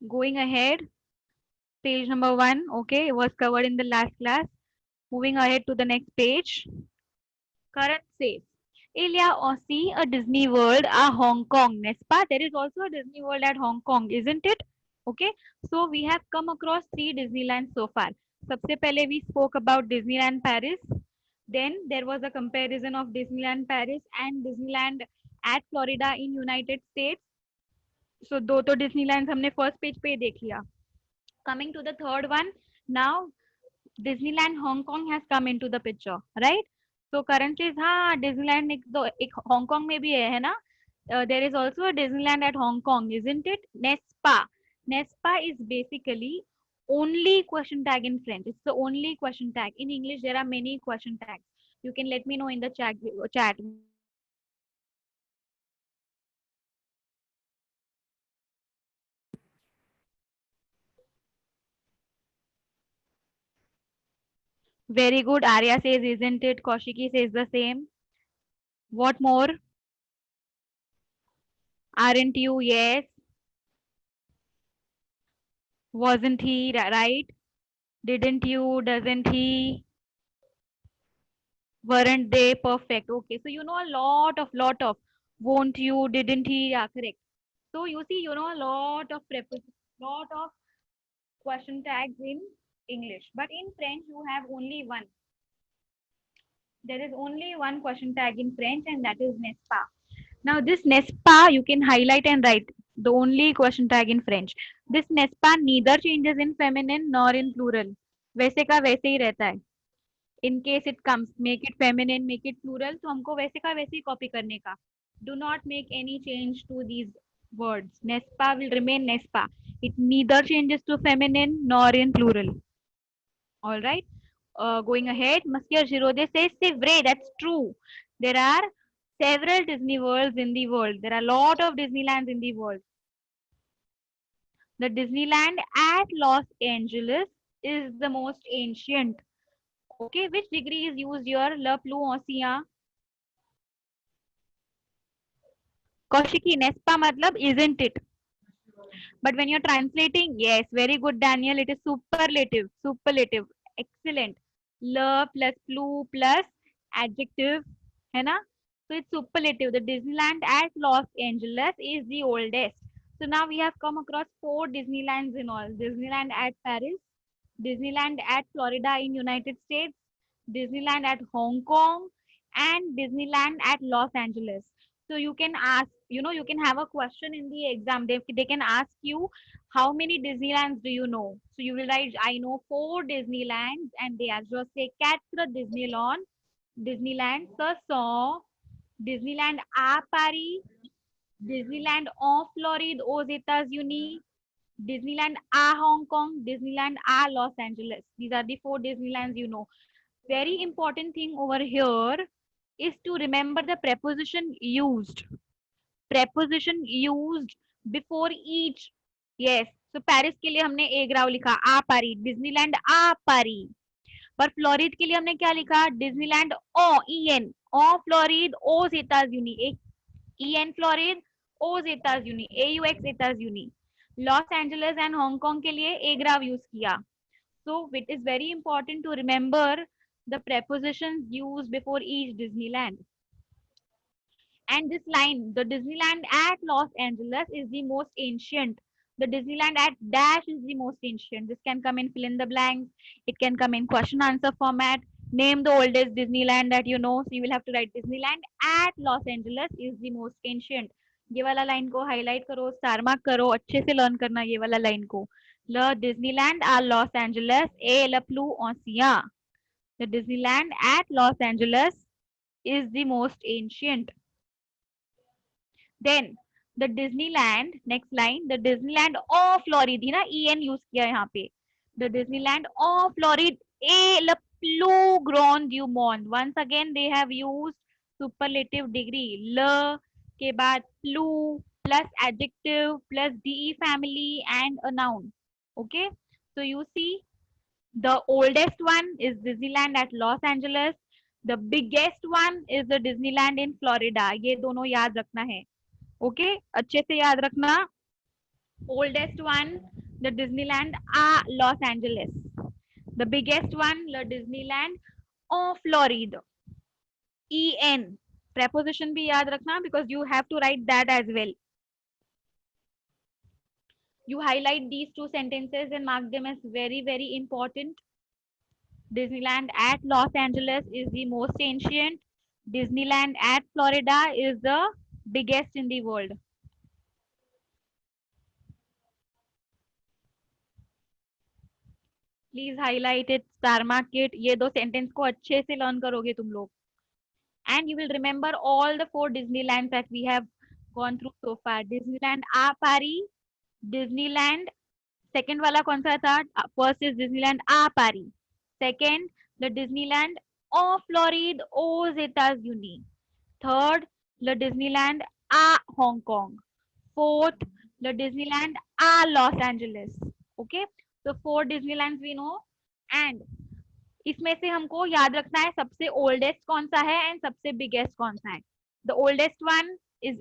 Going ahead, page number 1. Okay, it was covered in the last class. Moving ahead to the next page. Current says, Ilya or see a Disney World a Hong Kong, n'est-ce pas? There is also a Disney World at Hong Kong, isn't it? Okay, so we have come across 3 Disneyland so far. सबसे पहले we spoke about Disneyland Paris. Then there was a comparison of Disneyland Paris and Disneyland at Florida in United States. So दो तो Disneyland हमने first page पे ही देख लिया. Coming to the third one, now Disneyland Hong Kong has come into the picture, right? So currently, हाँ Disneyland एक Hong Kong में भी है ना? There is also a Disneyland at Hong Kong, isn't it? Nespa. Nespa is basically only question tag in French. It's the only question tag. In English, there are many question tags. You can let me know in the chat which question tag you know. Very good. Arya says, isn't it? Kaushiki says the same. What more? Aren't you? Yes. Wasn't he right? Didn't you? Doesn't he? Weren't they perfect? Okay, so you know a lot of won't you? Didn't he? Yeah, correct. So you see, you know a lot of question tags in English, but in French you have only one. There is only one question tag in French, and that is n'est-ce pas. Now this n'est-ce pas you can highlight and write the only question tag in French. This n'est-ce pas neither changes in feminine nor in plural. वैसे का वैसे ही रहता है. In case it comes, make it feminine, make it plural, तो हमको वैसे का वैसे ही copy करने का. Do not make any change to these words. Nespa will remain Nespa. It neither changes to feminine nor in plural. All right. Going ahead, Monsieur Giraudet says, c'est vrai, that's true. There are several Disney worlds in the world. There are a lot of Disneylands in the world. The Disneyland at Los Angeles is the most ancient. Okay, which degree is used here? Le plus ancien. Kaushiki, Nespa matlab isn't it? But when you're translating, yes, very good, Daniel. It is superlative. Superlative. Excellent. Le plus plus plus adjective. है ना? So it's superlative. The Disneyland at Los Angeles is the oldest. So now we have come across 4 Disneylands in all. Disneyland at Paris, Disneyland at Florida in United States, Disneyland at Hong Kong, and Disneyland at Los Angeles. So you can ask, you can have a question in the exam. They can ask you, how many Disneylands do you know? So you will write, I know 4 Disneylands, and they ask you say, quatre Disneyland, Disneyland, ce sont Disneyland à Paris, Disneyland en Floride aux États-Unis, Disneyland à Hong Kong, Disneyland à Los Angeles. These are the 4 Disneylands you know. Very important thing over here is to remember the preposition used. Preposition used before each. Yes. So Paris के लिए हमने एक राव लिखा आ पारी, Disneyland आ पारी. पर fluoride के लिए हमने क्या लिखा? डिज्नीलैंड ओ ईएन ओ फ्लोरिड ओ जेताज यूनी एक ईएन फ्लोरिड ओ जेताज यूनी AUX जेताज यूनी. लॉस एंजलिस एंड हांगकांग के लिए ए ग्राफ यूज किया. So it is very important to remember the prepositions used before each Disneyland. And this line, the Disneyland at Los Angeles is the most ancient. The Disneyland at dash is the most ancient. This can come in fill in the blanks. It can come in question answer format. Name the oldest Disneyland that you know. So you will have to write Disneyland at Los Angeles is the most ancient. ये वाला line को highlight करो, star mark करो, अच्छे से learn करना ये वाला लाइन को. Le Disneyland à Los Angeles est le plus ancien. The Disneyland at Los Angeles is the most ancient. Then the Disneyland, next line, the Disneyland of Florida, ना en use किया है यहाँ पे. The Disneyland of Florida est le plus grand du monde. Once again they have used superlative degree. Le के बाद plus plus adjective plus de family and a noun. Okay, so you see the oldest one is Disneyland at Los Angeles. The biggest one is the Disneyland in Florida. ये दोनों याद रखना है. Okay, अच्छे से याद रखना. Oldest one, the Disneyland are Los Angeles. The biggest one, the Disneyland Florida. EN. Preposition भी याद रखना because you have to write that as well. You highlight these two sentences and mark them as very, very important. Disneyland at Los Angeles is the most ancient. Disneyland at Florida is the biggest in the world. Please highlight it, star mark it. ये दो sentence को अच्छे से learn करोगे तुम लोग. And you will remember all the 4 Disneylands that we have gone through so far. Disneyland आ पारी, Disneyland second वाला कौन सा था? First is Disneyland आ पारी. Second, the Disneyland of Florida O Zetas Uni. Third, the Disneyland a Hong Kong. Fourth, the Disneyland a Los Angeles. Okay, so 4 Disneylands we know. And इसमें से हमको याद रखना है सबसे ओल्डेस्ट कौन सा है एंड सबसे बिगेस्ट कौन सा है. The oldest one is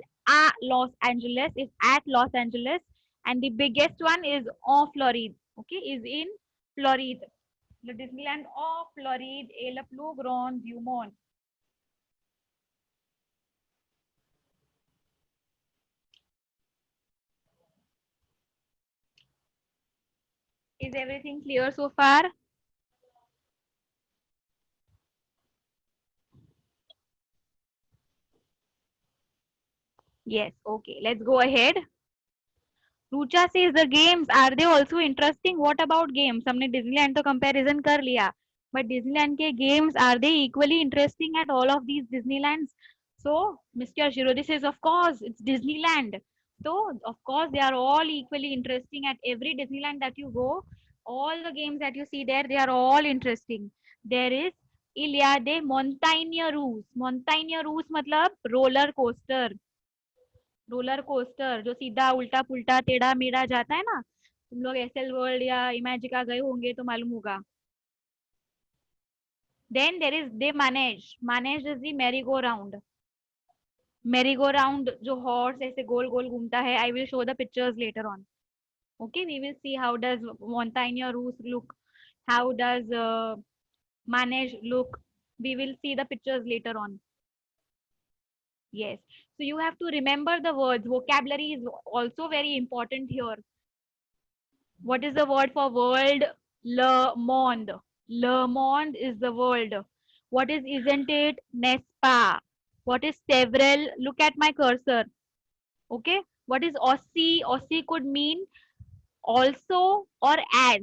Los Angeles, is at Los Angeles, and the biggest one is of Florida. Okay, is in Florida. The Disneyland of Florida är la plus grande du monde. Is everything clear so far? Yes, okay. Let's go ahead. Rucha says the games, are they also interesting? What about games? हमने Disneyland तो comparison कर लिया. But Disneyland के games, are they equally interesting at all of these Disneylands? So, Mr. Shirodi says, of course, it's Disneyland. So, of course, they are all equally interesting at every Disneyland that you go. All the games that you see there, they are all interesting. There is Ilia de Montaña Rus. Montaña Rus मतलब roller coaster. Roller coaster जो सीधा उल्टा पुल्टा टेढ़ा मेढ़ा जाता है ना. तुम लोग एसएल वर्ल्ड या इमेजिका गए होंगे तो मालूम होगा. Then there is they manage is the merry go round. मेरी गो राउंड जो हॉर्स ऐसे गोल गोल घूमता है. I will show the pictures later on. Okay, we will see how does Montagna Rus look, how does Manage look. We will see the pictures later on. Yes, so you have to remember the words. Vocabulary is also very important here. What is the word for world? Le monde. Le monde is the world. What is isn't it? N'est pas. What is several? Look at my cursor. Okay. What is aussi? Aussi could mean also or as.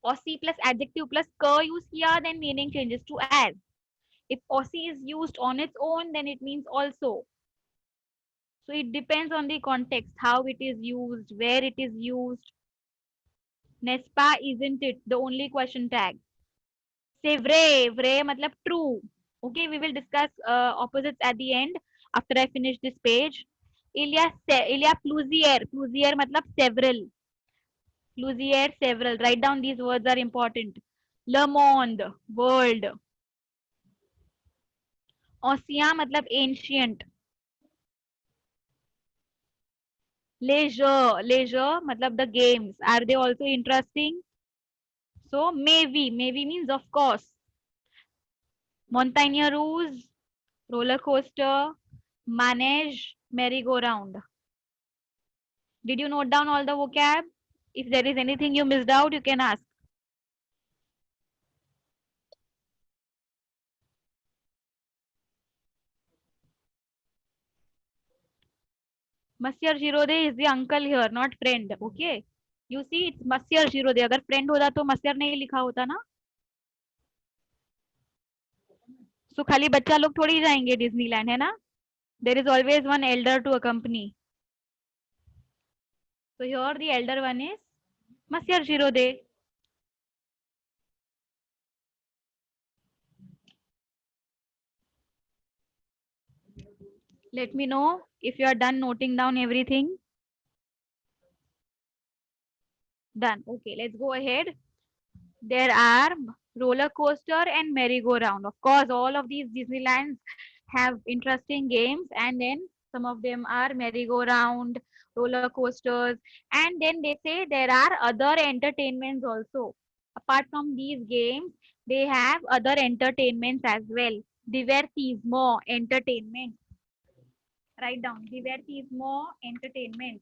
Aussi plus adjective plus ka use kiya, then meaning changes to as. If aussi is used on its own, then it means also. So it depends on the context, how it is used, where it is used. N'est pas, isn't it? The only question tag. Say vrai matlab true. Okay, we will discuss opposites at the end after I finish this page. Ilia plusieurs. Plusieurs matlab several. Plusieurs several. Write down these words are important. Le monde, world. Ancien matlab ancient. Leisure matlab the games. Are they also interesting? So maybe means of course. Montagne Rouge, roller coaster, manage, merry-go-round. Did you note down all the vocab? If there is anything you missed out, you can ask. Monsieur Girode is the uncle here, not friend. Okay. You see, it's Monsieur Girode. अगर friend होता तो Monsieur नहीं लिखा होता ना. So खाली बच्चा लोग थोड़ी जाएंगे डिज्नीलैंड है ना. There is always one elder to accompany. So here the elder one is Monsieur Girode. Let me know if you are done noting down everything. Done. Okay, let's go ahead. There are roller coaster and merry-go-round. Of course, all of these Disneylands have interesting games, and then Some of them are merry-go-round, roller coasters, and then they say there are other entertainments also. Apart from these games, they have other entertainments as well. Divertismo, entertainment. Write down. Divertismo, entertainment.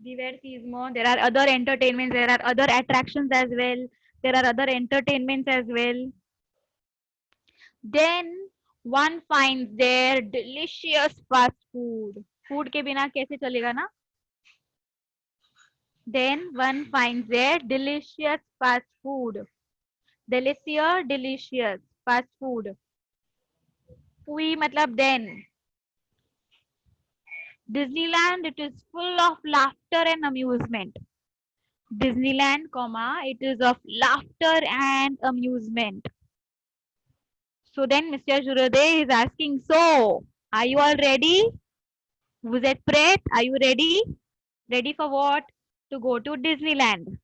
Divertismo. There are other entertainments. There are other attractions as well. There are other entertainments as well. Then one finds their delicious fast food. Food के बिना कैसे चलेगा ना? Then one finds their delicious fast food. Delicious fast food. Pui matlab then. Disneyland, it is full of laughter and amusement. Disneyland, comma, it is of laughter and amusement. So then Mr. Jurade is asking, so, are you all ready? Vous êtes prêt? Are you ready? Ready for what? To go to Disneyland.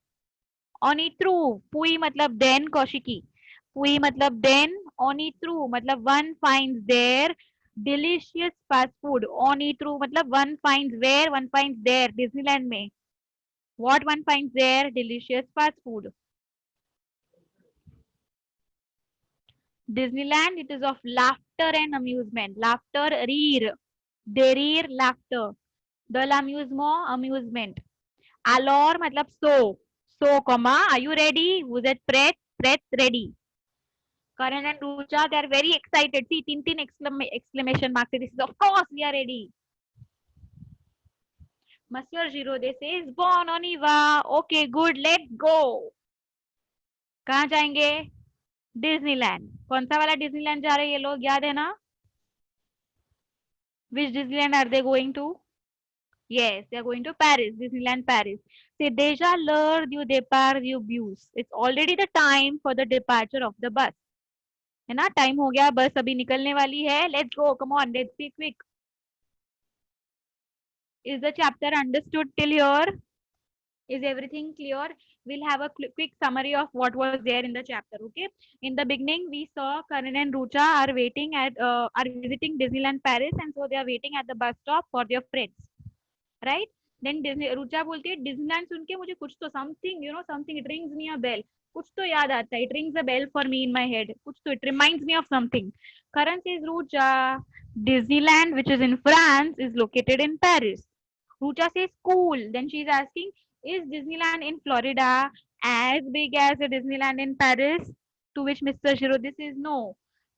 Only true. Pui matlab then, Kaushiki. Pui matlab then, only true. Matlab one finds there delicious fast food. Only true. Matlab one finds where? One finds there. Disneyland में. What one finds there? Delicious fast food. Disneyland, it is of laughter and amusement. Laughter, rire. Derir, laughter. De l'amusement, amusement. Alors, matlab so. So, comma, are you ready? Vous êtes prêt? Prêt, ready. Karan and Rucha, they are very excited. See, Tintin exclamation mark. This is, of course, we are ready. Monsieur Giraudet says, Bon, on y va. Okay, good, let's go. कहाँ जाएंगे? Disneyland. कौन सा वाला Disneyland जा रहे हैं ये लोग? याद है ना? Which Disneyland are they going to? Yes, they are going to Paris, Disneyland Paris. C'est déjà l'heure du départ du bus. It's already the time for the departure of the bus. है ना? Time हो गया, बस अभी निकलने वाली है. Let's go, come on, let's be quick. Is the chapter understood till here? Is everything clear? We'll have a quick summary of what was there in the chapter. Okay. In the beginning, we saw Karan and Rucha are waiting at are visiting Disneyland Paris, and so they are waiting at the bus stop for their friends. Right? Then Rucha बोलती है Disneyland सुन के मुझे कुछ तो something, something, it rings me a bell. कुछ तो याद आता है. It rings a bell for me in my head. कुछ तो, it reminds me of something. Karan says, Rucha, Disneyland, which is in France, is located in Paris. Rucha says, cool. Then she's asking, is Disneyland in Florida as big as the Disneyland in Paris? To which Mr. Giraudet says, no.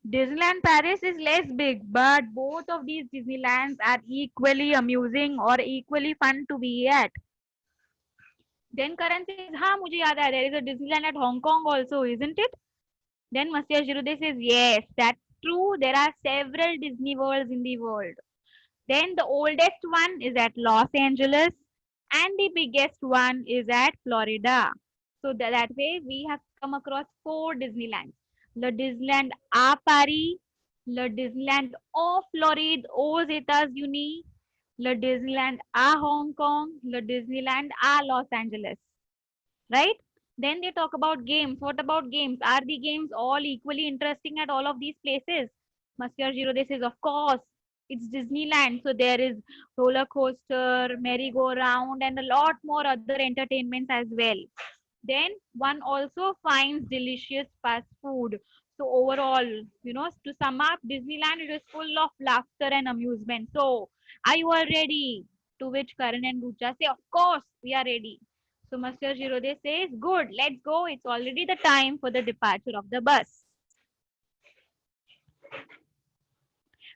Disneyland Paris is less big, but both of these Disneylands are equally amusing or equally fun to be at. Then Karan says, हाँ मुझे याद आया, there is a Disneyland at Hong Kong also, isn't it? Then Mr. Giraudet says, yes, that's true. There are several Disney worlds in the world. Then the oldest one is at Los Angeles and the biggest one is at Florida. So that way we have come across 4 Disneylands. Le Disneyland à Paris, Le Disneyland au Floride aux États-Unis, Le Disneyland à Hong Kong, Le Disneyland à Los Angeles. Right? Then they talk about games. What about games? Are the games all equally interesting at all of these places? Monsieur Giraudet says, of course, it's Disneyland. So there is roller coaster, merry-go-round, and a lot more other entertainments as well. Then one also finds delicious fast food. So overall, to sum up, Disneyland it is full of laughter and amusement. So are you all ready? To which Karan and Rucha say, of course, we are ready. So Monsieur Giraudet says, good, let's go. It's already the time for the departure of the bus.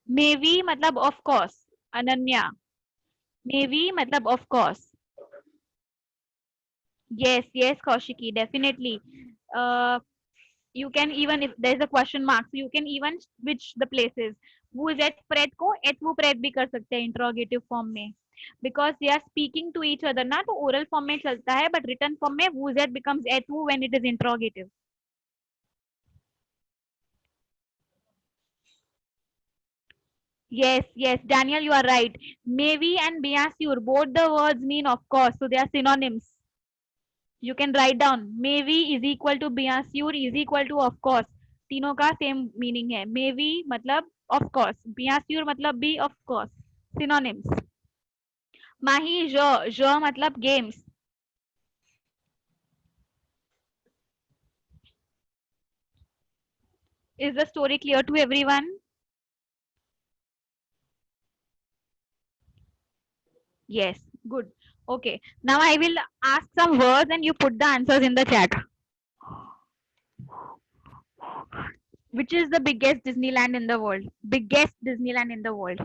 Maybe matlab of course. Ananya. Maybe matlab of course. Yes, Kaushiki, definitely. You can even, if there's a question mark, so you can even switch the places. Vous êtes prêt को êtes-vous prêt भी कर सकते हैं interrogative form में. Because they are speaking to each other ना, तो oral form में चलता है, but written form में vous êtes becomes êtes-vous when it is interrogative. Yes, Daniel, you are right. Maybe and bien sûr, both the words mean of course, so they are synonyms. You can write down maybe is equal to bien sûr is equal to of course. तीनों का same meaning है. Maybe मतलब of course. Bien sûr मतलब be of course. Synonyms. माही जो मतलब games. Is the story clear to everyone? Yes, good. Okay. Now I will ask some words and you put the answers in the chat. Which is the biggest Disneyland in the world? Biggest Disneyland in the world.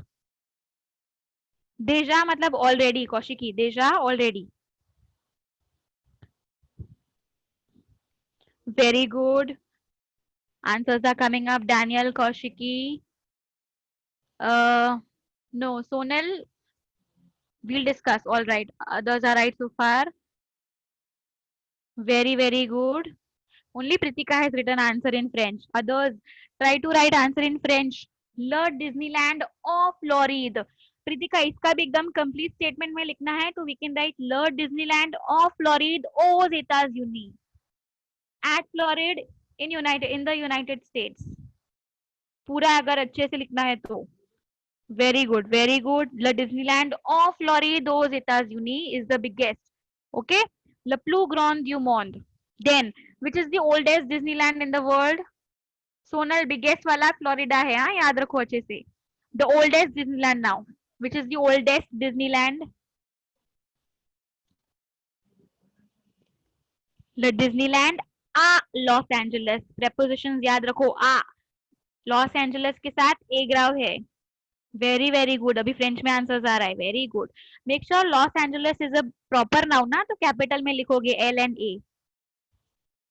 Deja matlab already, Kaushiki. Deja already. Very good. Answers are coming up. Daniel, Kaushiki. No, Sonal, we'll discuss. All right. Others are right so far. Very, very good. Only Pritika has written answer in French. Others try to write answer in French. Le Disneyland of Floride. Pritika इसका भी एकदम complete statement में लिखना है तो we can write ल Disneyland ऑफ फ्लोरिड ओज एटाज यूनी एट फ्लोरिड इन द यूनाइटेड स्टेट्स. पूरा अगर अच्छे से लिखना है तो very good, very good. Le Disneyland of Floride aux États-Unis is the biggest. Okay, Le Plus Grand du Monde. Then, which is the oldest Disneyland in the world? Sonal, biggest वाला Florida है, हाँ याद रखो अच्छे से. The oldest Disneyland now. Which is the oldest Disneyland? Le Disneyland uh Los Angeles. Prepositions याद रखो आ. Los Angeles के साथ ए ग्राव है. Very very good. अभी फ्रेंच में आंसर्स आ रहा है. Very good. Make sure loss Angeles is a proper noun ना तो कैपिटल में लिखोगे एल एंड ए.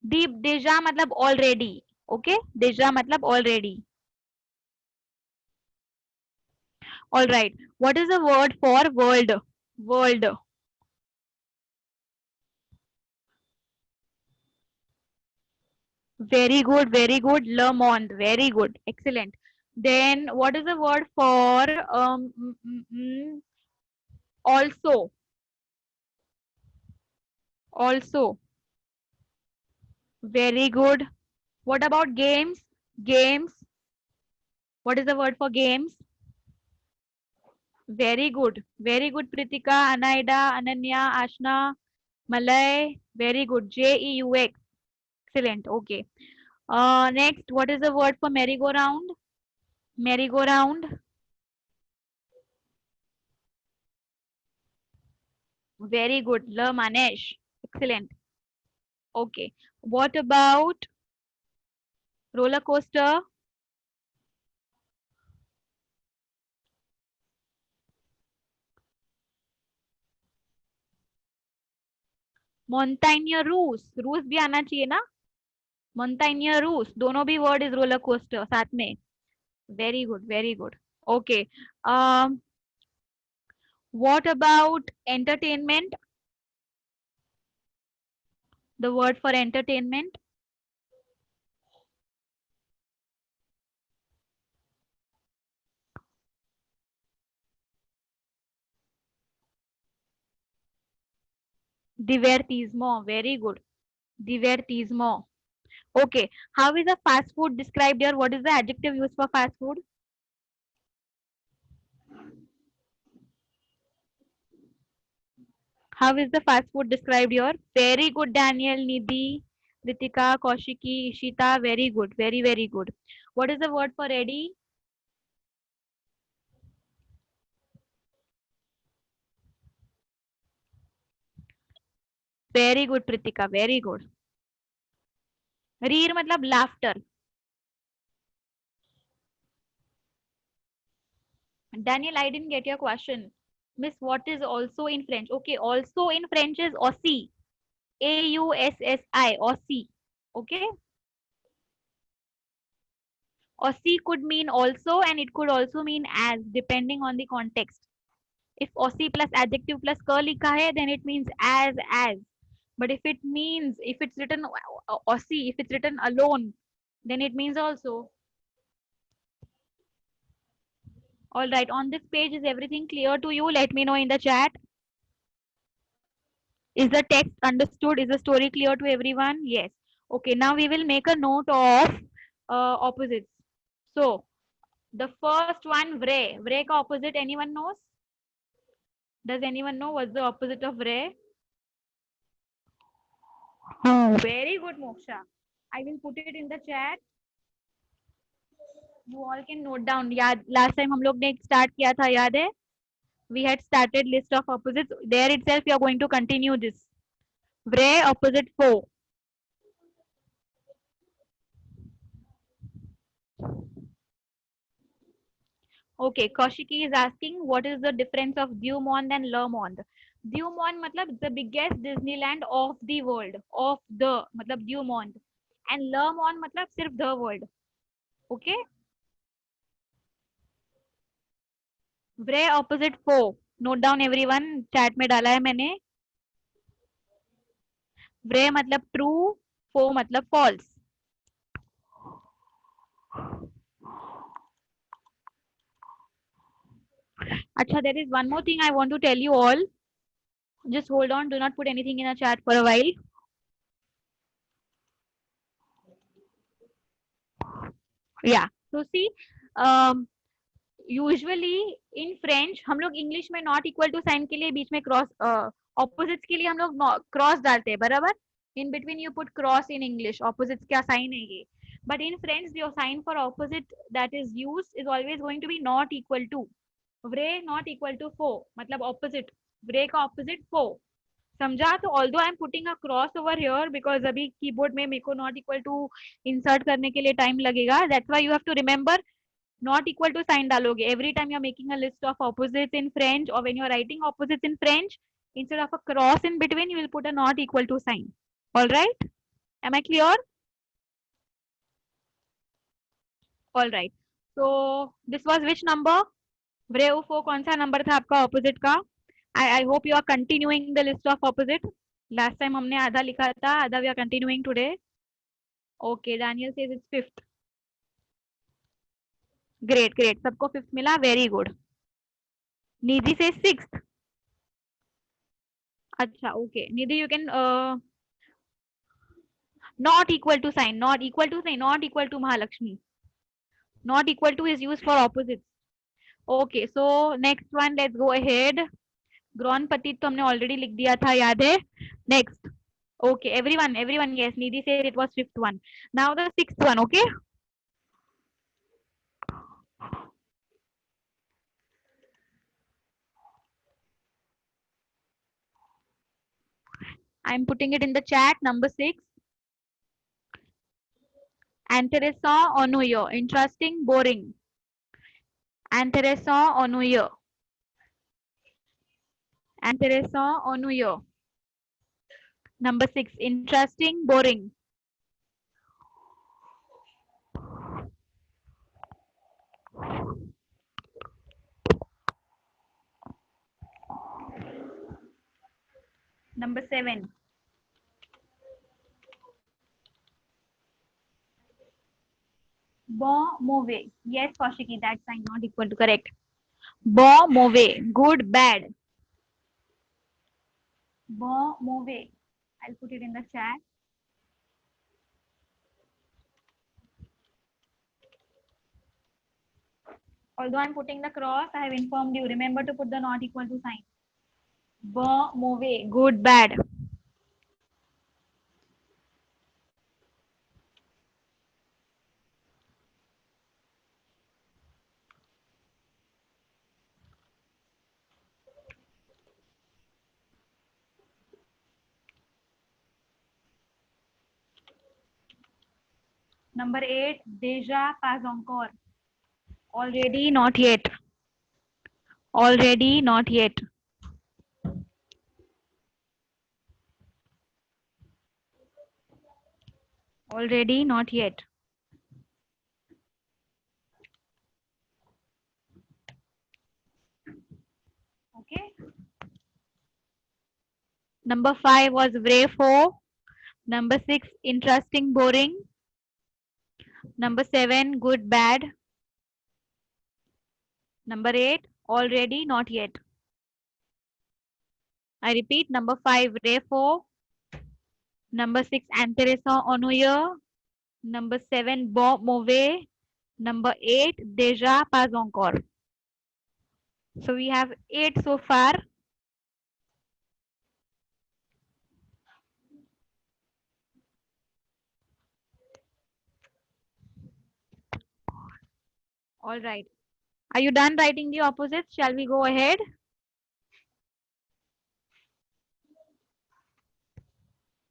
दीप देजा मतलब ऑलरेडी. ओके देजा मतलब already. All right. What is the word for world? World. Very good very good. Le monde. Very good. Excellent. Then what is the word for also? Also. Very good. What about games? Games. What is the word for games? Very good. Very good, Pritika, Anaida, Ananya, Ashna, Malay. Very good. Jeux. Excellent. Okay. Next, what is the word for merry-go-round? Merry-go-round. Very good. Le Manesh. Excellent. Okay. What about roller coaster? Montagnerouse. रूस भी आना चाहिए ना. Montagnerouse. दोनों भी word is roller coaster साथ में. Very good. Very good. Okay. What about entertainment? The word for entertainment? Divertismo. Very good. Divertismo. Okay. How is a fast food described here? What is the adjective used for fast food? How is the fast food described here? Very good, Daniel, Nidhi, Ritika, Kaushiki, Ishita. Very good. Very, very good. What is the word for ready? Very good, Pritika. Very good. Rear matlab laughter. Daniel, I didn't get your question. Miss, what is also in French? Okay, also in French is aussi. AUSSI, aussi. Okay. Aussi could mean also and it could also mean as depending on the context. If aussi plus adjective plus ka likha hai, then it means as. But if it means, if it's written aussi, if it's written alone, then it means also. All right, on this page, is everything clear to you? Let me know in the chat. Is the text understood? Is the story clear to everyone? Yes. Okay, now we will make a note of opposites. So, the first one, vre. Vre ka opposite, anyone knows? Does anyone know what's the opposite of vre? Oh, very good, Moksha. I will put it in the chat. You all can note down. याद last time हम लोग ने start किया था याद है? We had started list of opposites. There itself, you are going to continue this. Vre opposite foe. Okay, Kaushiki is asking what is the difference of Dumont and Le Monde. Dumont matlab the biggest Disneyland of the world. Of the matlab Dumont. And Le Monde matlab sirf the world. Okay? Vre opposite foe. Note down everyone. Chat में डाला है मैंने. Vre matlab true. Foe matlab false. Acha, there is one more thing I want to tell you all. Just hold on. Do not put anything in the chat for a while. Yeah. So see, usually in French हम लोग English में not equal to sign के लिए बीच में cross opposites के लिए हम लोग क्रॉस डालते हैं बराबर in between you put cross in English opposites क्या साइन है ये but in French your sign for opposite that is use is always going to be not equal to व्रे नॉट इक्वल टू फो मतलब opposite व्रे का opposite फो समझा तो although I am putting a cross over here because अभी keyboard में मेरे को नॉट इक्वल टू इंसर्ट करने के लिए टाइम लगेगा that's why you have to remember not equal to sign डालोगे every time you're making a list of opposites in French or when you're writing opposites in French instead of a cross in between you will put a not equal to sign. All right, am I clear? All right, so this was which number? Vreo कौन सा number था आपका opposite का? I hope you are continuing the list of opposite. Last time हमने आधा लिखा था आधा we are continuing today. Okay, Daniel says it's fifth. Great, great. सबको fifth मिला, very good. Nidhi says sixth. अच्छा, okay. Nidhi, you can not equal to sign, not equal to sign, not equal to Mahalakshmi. Not equal to is used for opposites. Okay, so next one, let's go ahead. Gron Patit तो हमने already लिख दिया था याद है. Next. Okay, everyone, yes. Nidhi said it was fifth one. Now the sixth one, okay? I'm putting it in the chat. Number 6. Intéressant, ennuyeux. Interesting, boring. Intéressant, ennuyeux. Intéressant, ennuyeux. Number 6. Interesting, boring. Number 7. Bon, mauvais. Yes, Kaushiki, that sign not equal to correct. Bon, mauvais. Good, bad. Bon, mauvais. I'll put it in the chat. Although I'm putting the cross, I have informed you. Remember to put the not equal to sign. Bon, mauvais. Good, bad. Number 8, déjà, pas encore. Already, not yet. Already, not yet. Already, not yet. Okay. Number 5 was vrai faux. Number 6, interesting, boring. Number 7, good, bad. Number 8, already, not yet. I repeat, number 5, Refo. Number 6, Intéressant, ennuyeux. Number 7, Bon, mauvais. Number 8, Déjà, pas encore. So we have 8 so far. All right. Are you done writing the opposites? Shall we go ahead?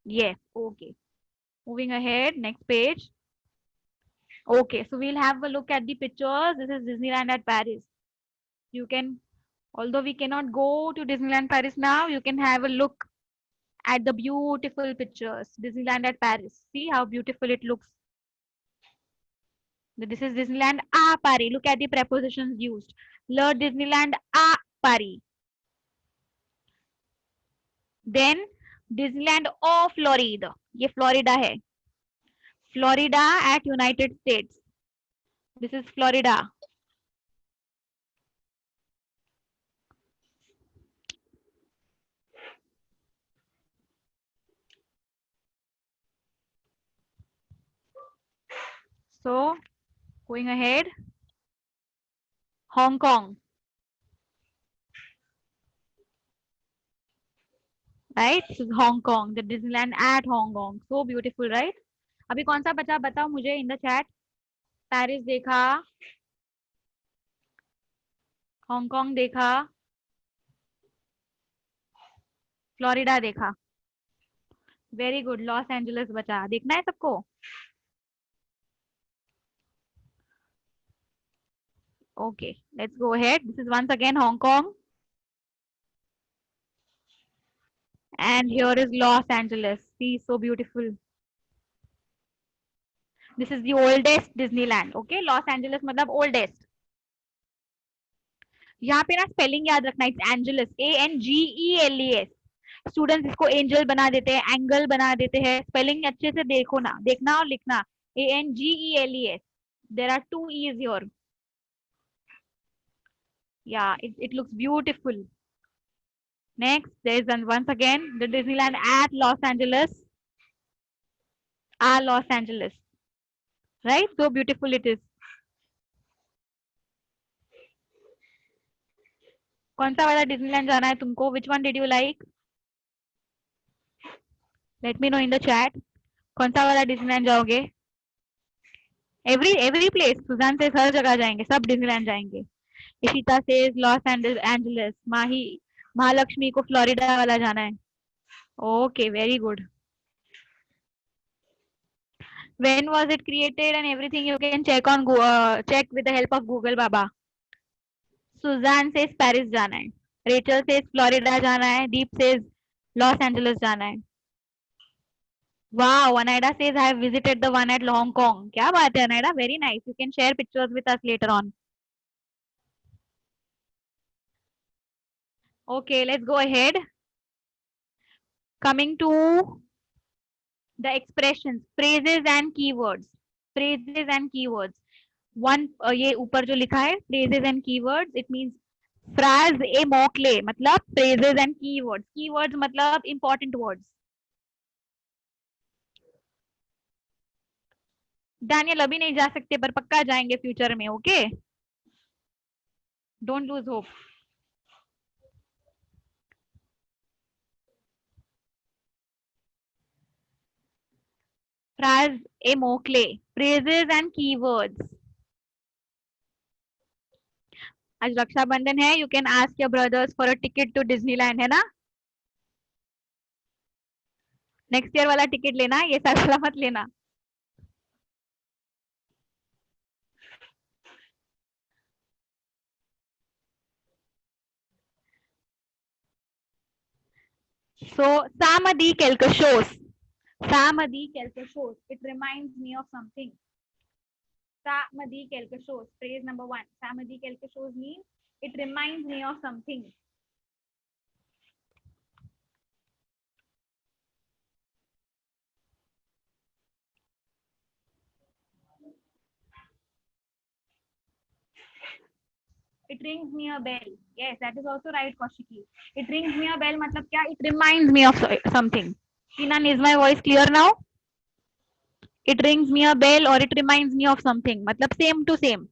Yes. Okay. Moving ahead. Next page. Okay. So we'll have a look at the pictures. This is Disneyland at Paris. You can, although we cannot go to Disneyland Paris now, you can have a look at the beautiful pictures. Disneyland at Paris. See how beautiful it looks. This is Disneyland à Paris. Look at the prepositions used. Le Disneyland à Paris. Then Disneyland of Florida. ये Florida है. Florida at United States. This is Florida. So going ahead. Hong Kong. Right? This is Hong Kong. The Disneyland at Hong Kong. So beautiful, right? अभी कौन सा बचा बताओ मुझे in the chat. Paris देखा, Hong Kong देखा, Florida देखा. Very good. Los Angeles बचा. देखना है सबको. Okay, let's go ahead. This is once again Hong Kong. And here is Los Angeles. See, so beautiful. This is the oldest Disneyland. Okay, Los Angeles मतलब oldest. यहाँ पे ना spelling याद रखना. It's Angeles. ANGELES. स्टूडेंट्स इसको angel बना देते हैं, एंगल बना देते हैं. स्पेलिंग अच्छे से देखो ना, देखना और लिखना. ANGELES. There are two E's here. Yeah, it looks beautiful. Next, there is once again the Disneyland at Los Angeles. Los Angeles. Right? So beautiful it is. कौन सा वाला डिज्नीलैंड जाना है तुमको? Which one did you like? Let me know in the chat. कौन सा वाला Disneyland जाओगे? Every place. सुजान से हर जगह जाएंगे. सब डिज्नीलैंड जाएंगे. इशिता से लॉस एंजलिस. माही महालक्ष्मी को फ्लोरिडा वाला जाना है. Okay, very good. When was it created and everything you can check with the help of Google Baba. Sujan से पेरिस जाना है. रेचल से फ्लोरिडा जाना है. दीप से लॉस एंजलिस जाना है. Wow, Anaida says I have visited the one at Hong Kong. क्या बात है Anaida? Very nice. You can share pictures with us later on. Okay, let's go ahead. Coming to the expressions, phrases and keywords. Phrases and keywords. One ये ऊपर जो लिखा है phrases and keywords, it means phrase a mock clé मतलब phrases and keywords. Keywords मतलब important words. Daniel अभी नहीं जा सकते पर पक्का जाएंगे फ्यूचर में. Okay, don't lose hope. Phrase a mock clé. Phrases and keywords. आज रक्षाबंधन है. You can ask your brothers for a ticket to Disneyland, है ना? नेक्स्ट ईयर वाला टिकट लेना, ये साल वाला मत लेना. So, ça me dit quelque chose. Ça me dit quelque chose. It reminds me of something. Ça me dit quelque chose. Phrase number 1. Ça me dit quelque chose means it reminds me of something. It rings me a bell. Yes, that is also right, Kaushiki. It rings me a bell मतलब क्या? It reminds me of something. Kinan, is my voice clear now? It rings me a bell or it reminds me of something. मतलब same to same.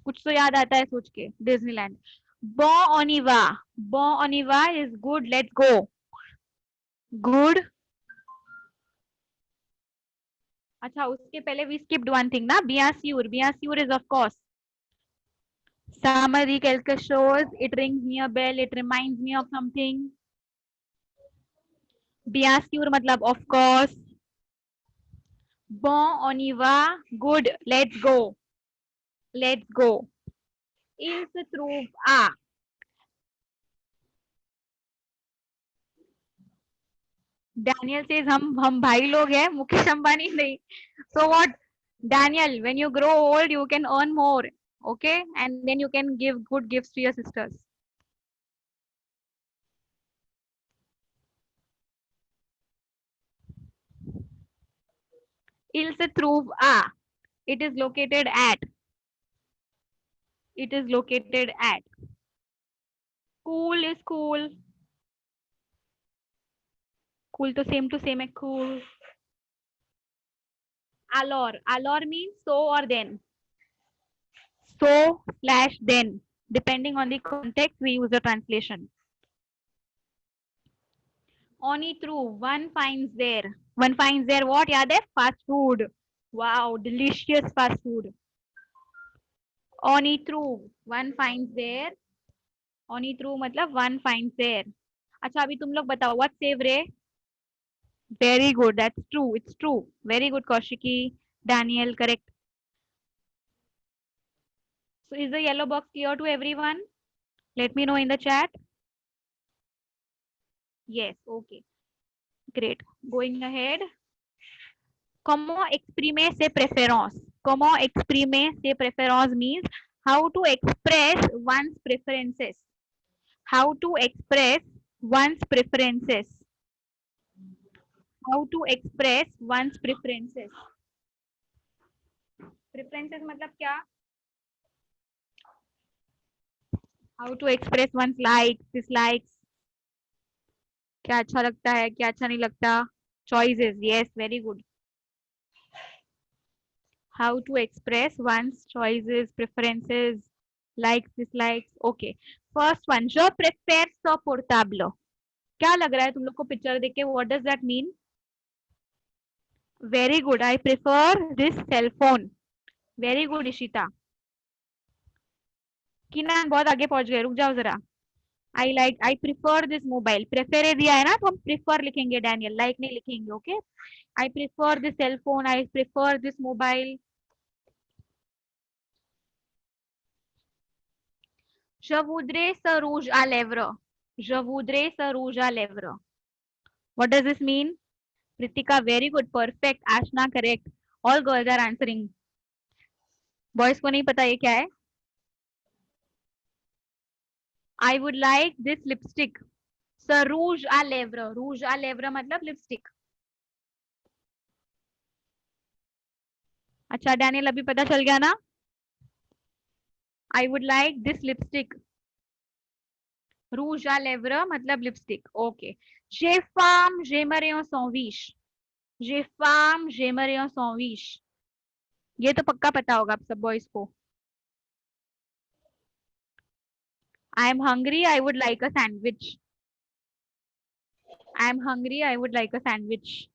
कुछ तो याद आता है सोच के. Disneyland. Bon on y va. Bon on y va is good. Let's go. Good. अच्छा उसके पहले we skipped one thing ना. Bien sûr. Bien sûr is of course. Samadi quelque chose. It rings me a bell. It reminds me of something. Bien sûr मतलब of course. Bon on y va. Good. Let's go. Let's go. Il se trouve à. Daniel says हम भाई लोग हैं मुकेश अंबानी नहीं. So what? Daniel, when you grow old, you can earn more, okay? And then you can give good gifts to your sisters. Il se trouve à. It is located at. It is located at. Cool is cool. Cool to same है cool. Alors. Alors means so or then. So slash then. Depending on the context, we use the translation. On y through. One finds there. One finds there what? याद है? Fast food. Wow, delicious fast food. On y through. One finds there. On y through मतलब one finds there. अच्छा अभी तुम लोग बताओ what save रे? Very good. That's true. It's true. Very good, Kaushiki. Daniel, correct. So is the yellow box clear to everyone? Let me know in the chat. Yes. Okay. Great. Going ahead. Comment exprimer ses préférences? Comment exprimer ses préférences means how to express one's preferences. How to express one's preferences. How to express one's preferences. Preferences मतलब क्या? How to express one's likes, dislikes. क्या अच्छा लगता है, क्या अच्छा नहीं लगता. Choices. Yes, very good. How to express one's choices, preferences, likes, dislikes. Okay. First one. Je préfère ce portable. क्या लग रहा है तुम लोग को पिक्चर देख के? What does that mean? Very good. I prefer this cell phone. Very good, Ishita. किनान बहुत आगे पहुंच गए, रुक जाओ जरा. I prefer this mobile. Prefer दिया है ना तो हम prefer लिखेंगे Daniel. Like नहीं लिखेंगे, okay? I prefer this cell phone. I prefer this mobile. Je voudrais ce rouge à lèvres. Je voudrais ce rouge à lèvres. What does this mean? Pritika, very good, perfect. Ashna, correct. All girls are answering. Boys को नहीं पता ये क्या है? I would like this lipstick. Ce rouge à lèvres. Rouge à lèvres मतलब lipstick. अच्छा Daniel अभी पता चल गया ना? I would like this lipstick. Rouge à lèvres मतलब lipstick. Okay. J'ai faim, j'aimerais un sandwich. J'ai faim, j'aimerais un sandwich. ये तो पक्का पता होगा आप सब बॉयज को. I am hungry, I would like a sandwich. I am hungry, I would like a sandwich.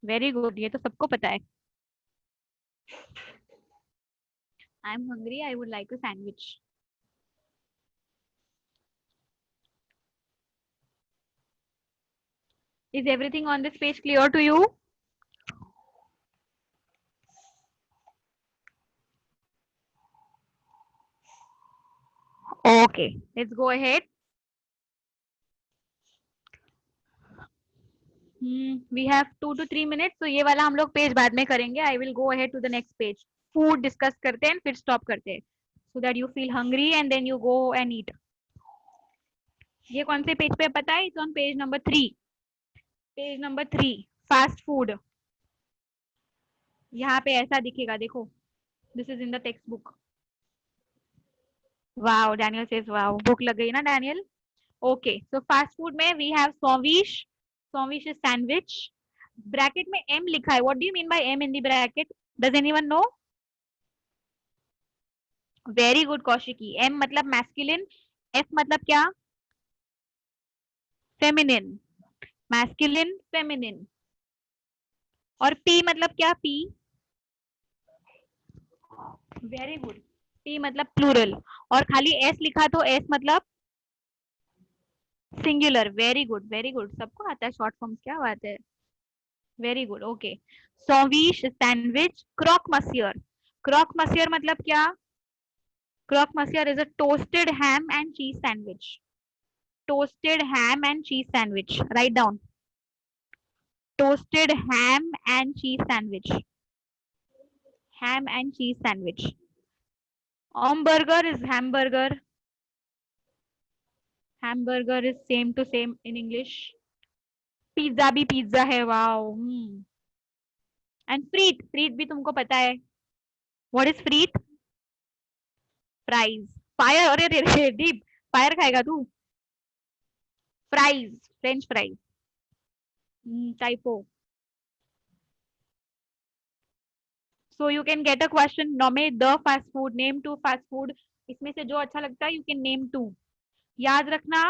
Very good. ये तो सबको पता है. I am hungry, I would like a sandwich. Is everything on this page clear to you? Okay, let's go ahead. We have 2 to 3 minutes, so ये वाला हम लोग page बाद में करेंगे. I will go ahead to the next page. Food discuss करते हैं, फिर stop करते हैं, so that you feel hungry and then you go and eat. ये कौन से पेज पे पता है? It's on page number 3. Page number 3. Fast food. यहाँ पे ऐसा दिखेगा, देखो. This is in the textbook. Wow, Daniel says wow. भूख लग गई ना Daniel? Okay, so fast food में we have sandwich. Sandwich is sandwich. Bracket में M लिखा है. What do you mean by M in the bracket? Does anyone know? Very good, Kaushiki. M मतलब masculine. F मतलब क्या? Feminine. Masculine, feminine. और P मतलब क्या? P. Very good. P मतलब plural. और खाली S लिखा तो S मतलब singular. Very good, very good. सबको आता है शॉर्ट फॉर्म्स, क्या बात है. Very good. ओके. सॉविश सैंडविच. क्रॉक मसियर. क्रॉक मसियर मतलब क्या? क्रॉक मसियर is a toasted ham and cheese sandwich. Toasted ham and cheese sandwich. Right down. Toasted ham and cheese sandwich. Ham and cheese sandwich. hamburger is hamburger. Hamburger is same to same in English. Pizza भी pizza है. Wow. And फ्रीट. फ्रीट भी तुमको पता है. What is फ्रीट? Fries. Fire. अरे रे रे दीप, फायर खाएगा तू? Fries. French fries. Typo. So you can get a question. Nominate the fast food. Name two fast food. इसमें से जो अच्छा लगता है यू कैन नेम टू. याद रखना.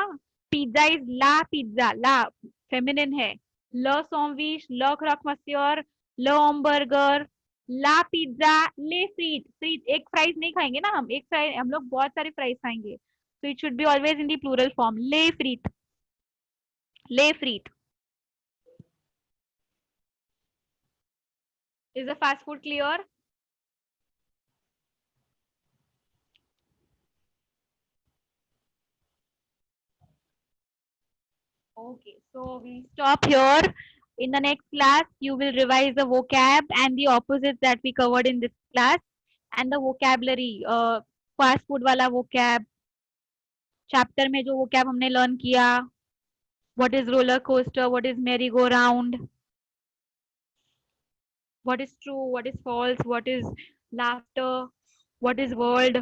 Pizza is la pizza. La feminine है. ल सॉन्विश. ल क्रॉक मस्योर. ल ऑमबर्गर. ला पिज्जा. ले फ्रीट. फ्रीट एक फ्राइज नहीं खाएंगे ना हम. एक फ्राइज हम लोग बहुत सारे फ्राइज खाएंगे. So it should be always in the plural form. Le frites. Le frites. Is the fast food clear? Okay, so we stop here. In the next class, you will revise the vocab and the opposites that we covered in this class and the vocabulary. Fast food वाला vocab. Chapter में जो vocab हमने learn किया. What is roller coaster? What is merry-go-round? What is true? What is false? What is laughter? What is world?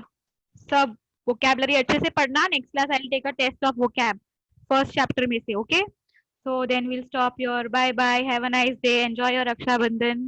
सब vocabulary अच्छे से पढ़ना. Next class I'll take a test of vocab. First chapter में से. Okay? So then we'll stop here. Bye bye. Have a nice day. Enjoy your Raksha Bandhan.